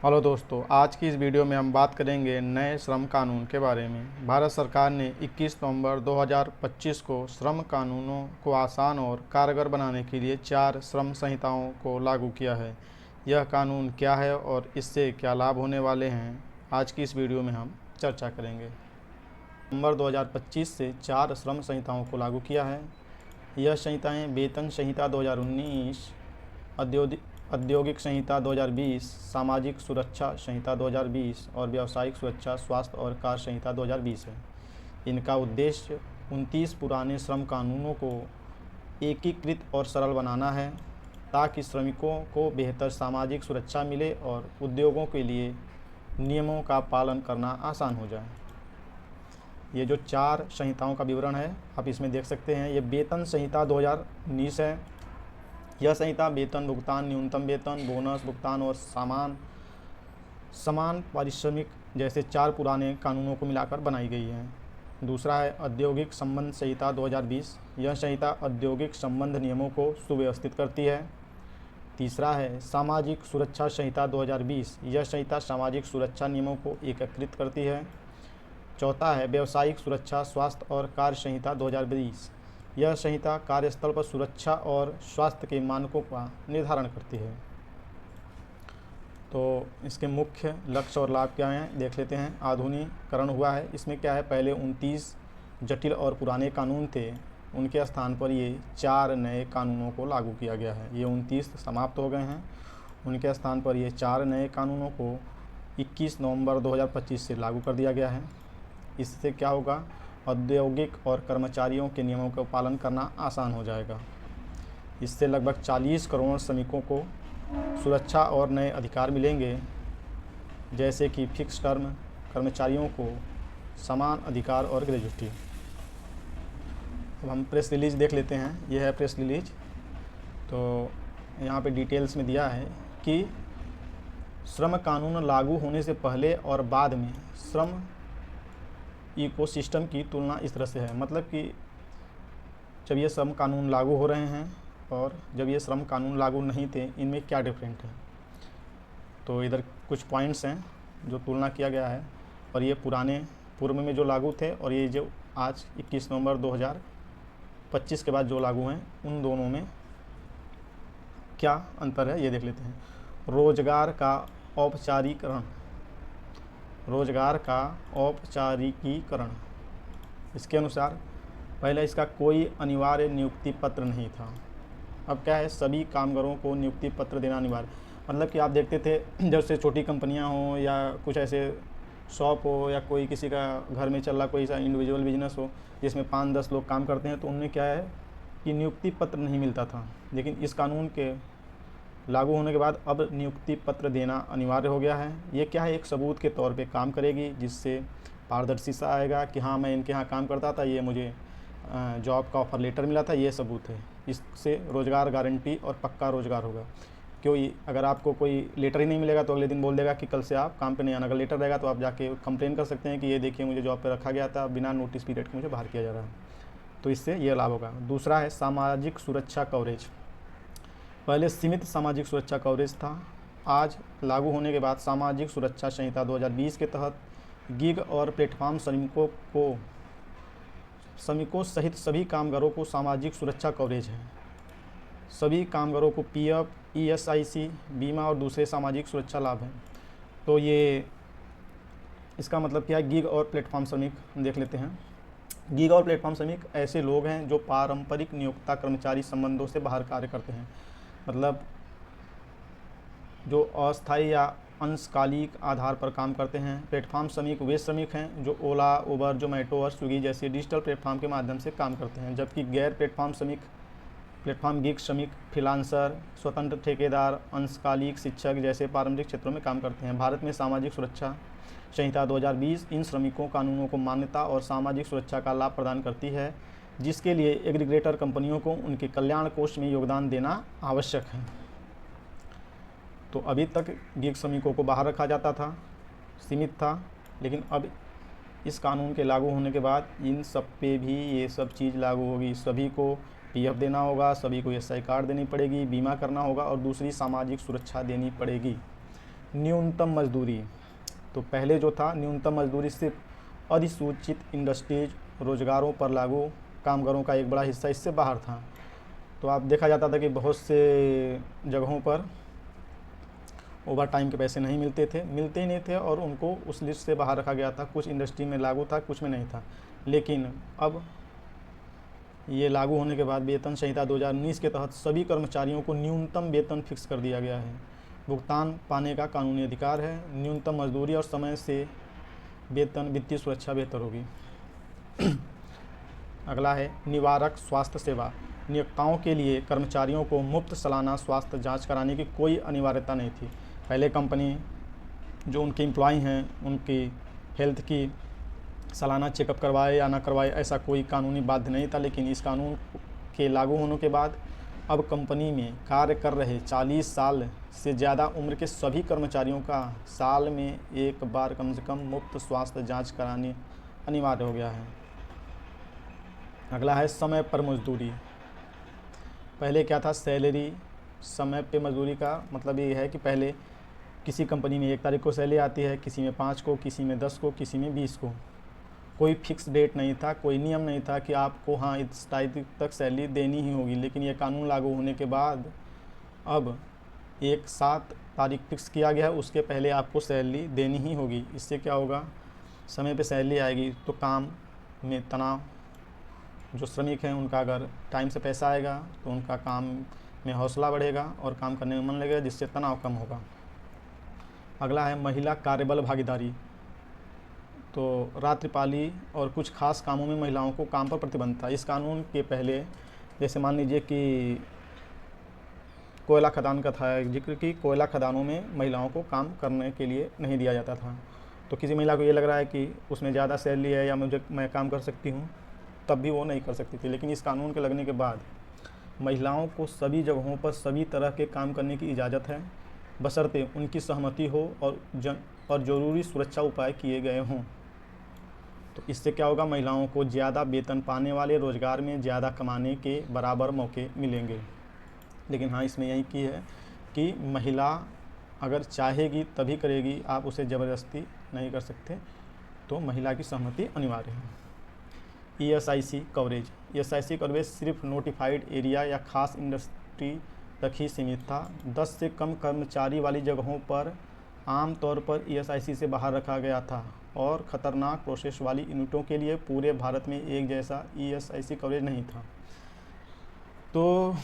Hello दोस्तों, आज की इस वीडियो में हम बात करेंगे नए श्रम कानून के बारे में। भारत सरकार ने 21 नवंबर 2025 को श्रम कानूनों को आसान और कारगर बनाने के लिए 4 श्रम संहिताओं को लागू किया है। यह कानून क्या है और इससे क्या लाभ होने वाले हैं, आज की इस वीडियो में हम चर्चा करेंगे। नवंबर 2025 से 4 श्रम संहिताओं को लागू किया है। यह संहिताएँ वेतन संहिता 2019, औद्योगिक संहिता 2020, सामाजिक सुरक्षा संहिता 2020 और व्यावसायिक सुरक्षा, स्वास्थ्य और कार्य संहिता 2020 है। इनका उद्देश्य 29 पुराने श्रम कानूनों को एकीकृत और सरल बनाना है, ताकि श्रमिकों को बेहतर सामाजिक सुरक्षा मिले और उद्योगों के लिए नियमों का पालन करना आसान हो जाए। ये जो 4 संहिताओं का विवरण है, आप इसमें देख सकते हैं। ये वेतन संहिता 2019 है। यह संहिता वेतन भुगतान, न्यूनतम वेतन, बोनस भुगतान और समान पारिश्रमिक जैसे 4 पुराने कानूनों को मिलाकर बनाई गई है। दूसरा है औद्योगिक संबंध संहिता 2020। यह संहिता औद्योगिक संबंध नियमों को सुव्यवस्थित करती है। तीसरा है सामाजिक सुरक्षा संहिता 2020। यह संहिता सामाजिक सुरक्षा नियमों को एकीकृत करती है। चौथा है व्यावसायिक सुरक्षा, स्वास्थ्य और कार्य संहिता 2020। यह संहिता कार्यस्थल पर सुरक्षा और स्वास्थ्य के मानकों का निर्धारण करती है। तो इसके मुख्य लक्ष्य और लाभ क्या हैं, देख लेते हैं। आधुनिकीकरण हुआ है। इसमें क्या है, पहले 29 जटिल और पुराने कानून थे, उनके स्थान पर ये 4 नए कानूनों को लागू किया गया है। ये 29 समाप्त हो गए हैं, उनके स्थान पर ये 4 नए कानूनों को 21 नवंबर 2025 से लागू कर दिया गया है। इससे क्या होगा, औद्योगिक और कर्मचारियों के नियमों का पालन करना आसान हो जाएगा। इससे लगभग 40 करोड़ श्रमिकों को सुरक्षा और नए अधिकार मिलेंगे, जैसे कि फिक्स टर्म, कर्मचारियों को समान अधिकार और ग्रेजुटी। अब हम प्रेस रिलीज देख लेते हैं। यह है प्रेस रिलीज। तो यहाँ पे डिटेल्स में दिया है कि श्रम कानून लागू होने से पहले और बाद में श्रम इकोसिस्टम की तुलना इस तरह से है। मतलब कि जब ये श्रम कानून लागू हो रहे हैं और जब ये श्रम कानून लागू नहीं थे, इनमें क्या डिफरेंट है। तो इधर कुछ पॉइंट्स हैं जो तुलना किया गया है, और ये पुराने पूर्व में जो लागू थे और ये जो आज 21 नवंबर 2025 के बाद जो लागू हैं, उन दोनों में क्या अंतर है ये देख लेते हैं। रोजगार का औपचारीकरण, रोजगार का औपचारिकीकरण। इसके अनुसार पहले इसका कोई अनिवार्य नियुक्ति पत्र नहीं था। अब क्या है, सभी कामगारों को नियुक्ति पत्र देना अनिवार्य। मतलब कि आप देखते थे जब से छोटी कंपनियां हों या कुछ ऐसे शॉप हो या कोई किसी का घर में चल रहा कोई सा इंडिविजुअल बिजनेस हो जिसमें 5-10 लोग काम करते हैं, तो उनमें क्या है कि नियुक्ति पत्र नहीं मिलता था। लेकिन इस कानून के लागू होने के बाद अब नियुक्ति पत्र देना अनिवार्य हो गया है। ये क्या है, एक सबूत के तौर पे काम करेगी, जिससे पारदर्शिता आएगा कि हाँ, मैं इनके यहाँ काम करता था, ये मुझे जॉब का ऑफ़र लेटर मिला था, ये सबूत है। इससे रोज़गार गारंटी और पक्का रोज़गार होगा। क्यों, अगर आपको कोई लेटर ही नहीं मिलेगा तो अगले दिन बोल देगा कि कल से आप काम पे नहीं आना। अगर लेटर रहेगा तो आप जाके कंप्लेन कर सकते हैं कि ये देखिए मुझे जॉब पे रखा गया था, बिना नोटिस पीरियड के मुझे बाहर किया जा रहा है। तो इससे ये लाभ होगा। दूसरा है सामाजिक सुरक्षा कवरेज। पहले सीमित सामाजिक सुरक्षा कवरेज था। आज लागू होने के बाद सामाजिक सुरक्षा संहिता 2020 के तहत गिग और प्लेटफॉर्म श्रमिकों सहित सभी कामगारों को सामाजिक सुरक्षा कवरेज है। सभी कामगारों को पीएफ, ईएसआईसी, बीमा और दूसरे सामाजिक सुरक्षा लाभ हैं। तो ये इसका मतलब क्या है, गिग और प्लेटफॉर्म श्रमिक देख लेते हैं। गिग और प्लेटफॉर्म श्रमिक ऐसे लोग हैं जो पारंपरिक नियोक्ता कर्मचारी संबंधों से बाहर कार्य करते हैं। मतलब जो अस्थायी या अंशकालिक आधार पर काम करते हैं। प्लेटफॉर्म श्रमिक वे श्रमिक हैं जो ओला, उबर, जोमेटो और स्विगी जैसे डिजिटल प्लेटफॉर्म के माध्यम से काम करते हैं। जबकि गैर प्लेटफॉर्म श्रमिक, प्लेटफॉर्म गिग श्रमिक, फ्रीलांसर, स्वतंत्र ठेकेदार, अंशकालिक शिक्षक जैसे पारंपरिक क्षेत्रों में काम करते हैं। भारत में सामाजिक सुरक्षा संहिता 2020 इन श्रमिकों कानूनों को मान्यता और सामाजिक सुरक्षा का लाभ प्रदान करती है, जिसके लिए एग्रीगेटर कंपनियों को उनके कल्याण कोष में योगदान देना आवश्यक है। तो अभी तक गिग श्रमिकों को बाहर रखा जाता था, सीमित था, लेकिन अब इस कानून के लागू होने के बाद इन सब पे भी ये सब चीज़ लागू होगी। सभी को पीएफ देना होगा, सभी को एसआई कार्ड देनी पड़ेगी, बीमा करना होगा और दूसरी सामाजिक सुरक्षा देनी पड़ेगी। न्यूनतम मजदूरी। तो पहले जो था न्यूनतम मजदूरी सिर्फ अधिसूचित इंडस्ट्रीज रोजगारों पर लागू कामगारों का एक बड़ा हिस्सा इससे बाहर था। तो आप देखा जाता था कि बहुत से जगहों पर ओवर टाइम के पैसे नहीं मिलते ही नहीं थे और उनको उस लिस्ट से बाहर रखा गया था। कुछ इंडस्ट्री में लागू था, कुछ में नहीं था। लेकिन अब ये लागू होने के बाद वेतन संहिता 2019 के तहत सभी कर्मचारियों को न्यूनतम वेतन फिक्स कर दिया गया है। भुगतान पाने का कानूनी अधिकार है। न्यूनतम मजदूरी और समय से वेतन, वित्तीय सुरक्षा बेहतर होगी। अगला है निवारक स्वास्थ्य सेवा। नियोक्ताओं के लिए कर्मचारियों को मुफ्त सालाना स्वास्थ्य जांच कराने की कोई अनिवार्यता नहीं थी। पहले कंपनी जो उनके एम्प्लॉय हैं उनकी हेल्थ की सालाना चेकअप करवाए या ना करवाए, ऐसा कोई कानूनी बाध्य नहीं था। लेकिन इस कानून के लागू होने के बाद अब कंपनी में कार्य कर रहे 40 साल से ज़्यादा उम्र के सभी कर्मचारियों का साल में एक बार कम से कम मुफ्त स्वास्थ्य जांच करानी अनिवार्य हो गया है। अगला है समय पर मजदूरी। पहले क्या था, सैलरी समय पे मजदूरी का मतलब ये है कि पहले किसी कंपनी में 1 तारीख को सैलरी आती है, किसी में 5 को, किसी में 10 को, किसी में 20 को। कोई फिक्स डेट नहीं था, कोई नियम नहीं था कि आपको हाँ इस तारीख तक सैलरी देनी ही होगी। लेकिन ये कानून लागू होने के बाद अब एक 7 तारीख फिक्स किया गया है, उसके पहले आपको सैलरी देनी ही होगी। इससे क्या होगा, समय पे सैलरी आएगी तो काम में तनाव, जो श्रमिक हैं उनका अगर टाइम से पैसा आएगा तो उनका काम में हौसला बढ़ेगा और काम करने में मन लगेगा, जिससे तनाव कम होगा। अगला है महिला कार्यबल भागीदारी। तो रात्रिपाली और कुछ खास कामों में महिलाओं को काम पर प्रतिबंध था। इस कानून के पहले जैसे मान लीजिए कि कोयला खदान का था जिक्र कि कोयला खदानों में महिलाओं को काम करने के लिए नहीं दिया जाता था। तो किसी महिला को ये लग रहा है कि उसमें ज़्यादा सैलरी है या मैं काम कर सकती हूँ, तब भी वो नहीं कर सकती थी। लेकिन इस कानून के लगने के बाद महिलाओं को सभी जगहों पर सभी तरह के काम करने की इजाज़त है, बशर्ते उनकी सहमति हो और ज़रूरी सुरक्षा उपाय किए गए हों। तो इससे क्या होगा, महिलाओं को ज़्यादा वेतन पाने वाले रोज़गार में ज़्यादा कमाने के बराबर मौके मिलेंगे। लेकिन हाँ, इसमें यही की है कि महिला अगर चाहेगी तभी करेगी, आप उसे ज़बरदस्ती नहीं कर सकते। तो महिला की सहमति अनिवार्य है। ESIC coverage. ESIC कवरेज सिर्फ नोटिफाइड एरिया या खास इंडस्ट्री तक ही सीमित था। 10 से कम कर्मचारी वाली जगहों पर आमतौर पर ESIC से बाहर रखा गया था और ख़तरनाक प्रोसेस वाली यूनिटों के लिए पूरे भारत में एक जैसा ESIC कवरेज नहीं था। तो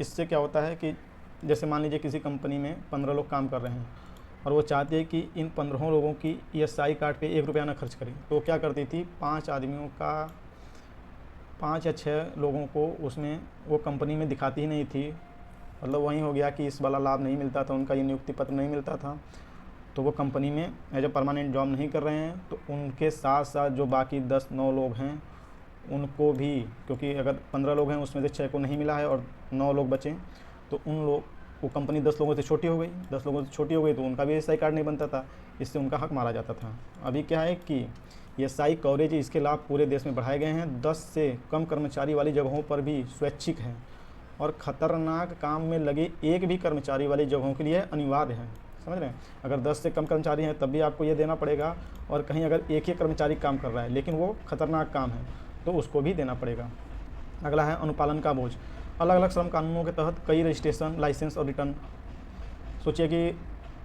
इससे क्या होता है कि जैसे मान लीजिए किसी कंपनी में 15 लोग काम कर रहे हैं और वो चाहती है कि इन 15 लोगों की ESI कार्ड पे 1 रुपया ना खर्च करें। तो क्या करती थी, 5 आदमियों का 5 या 6 लोगों को उसमें वो कंपनी में दिखाती ही नहीं थी। मतलब वही हो गया कि इस वाला लाभ नहीं मिलता था, उनका ये नियुक्ति पत्र नहीं मिलता था, तो वो कंपनी में एज ए परमानेंट जॉब नहीं कर रहे हैं। तो उनके साथ साथ जो बाकी 10-9 लोग हैं उनको भी, क्योंकि अगर 15 लोग हैं उसमें से 6 को नहीं मिला है और 9 लोग बचे, तो उन लोग वो कंपनी 10 लोगों से छोटी हो गई। 10 लोगों से छोटी हो गई तो उनका भी ESI कार्ड नहीं बनता था, इससे उनका हक मारा जाता था। अभी क्या है कि ESI कवरेज इसके लाभ पूरे देश में बढ़ाए गए हैं। 10 से कम कर्मचारी वाली जगहों पर भी स्वैच्छिक है और ख़तरनाक काम में लगे एक भी कर्मचारी वाली जगहों के लिए अनिवार्य है। समझ रहे हैं, अगर 10 से कम कर्मचारी हैं तब भी आपको ये देना पड़ेगा, और कहीं अगर एक ही कर्मचारी काम कर रहा है लेकिन वो खतरनाक काम है तो उसको भी देना पड़ेगा। अगला है अनुपालन का बोझ। अलग अलग श्रम कानूनों के तहत कई रजिस्ट्रेशन, लाइसेंस और रिटर्न, सोचिए कि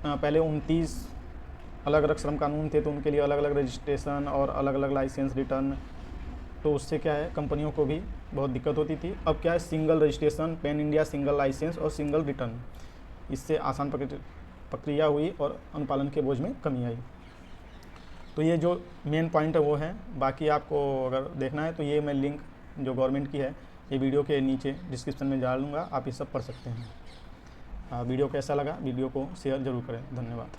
पहले 29 अलग अलग श्रम कानून थे तो उनके लिए अलग अलग रजिस्ट्रेशन और अलग अलग लाइसेंस, रिटर्न, तो उससे क्या है कंपनियों को भी बहुत दिक्कत होती थी। अब क्या है, single registration, pan India single licence और सिंगल रिटर्न, इससे आसान प्रक्रिया हुई और अनुपालन के बोझ में कमी आई। तो ये जो मेन पॉइंट है वो है। बाकी आपको अगर देखना है तो ये मैं लिंक जो गवर्नमेंट की है ये वीडियो के नीचे डिस्क्रिप्शन में डाल दूँगा, आप ये सब पढ़ सकते हैं। वीडियो कैसा लगा, वीडियो को शेयर ज़रूर करें। धन्यवाद।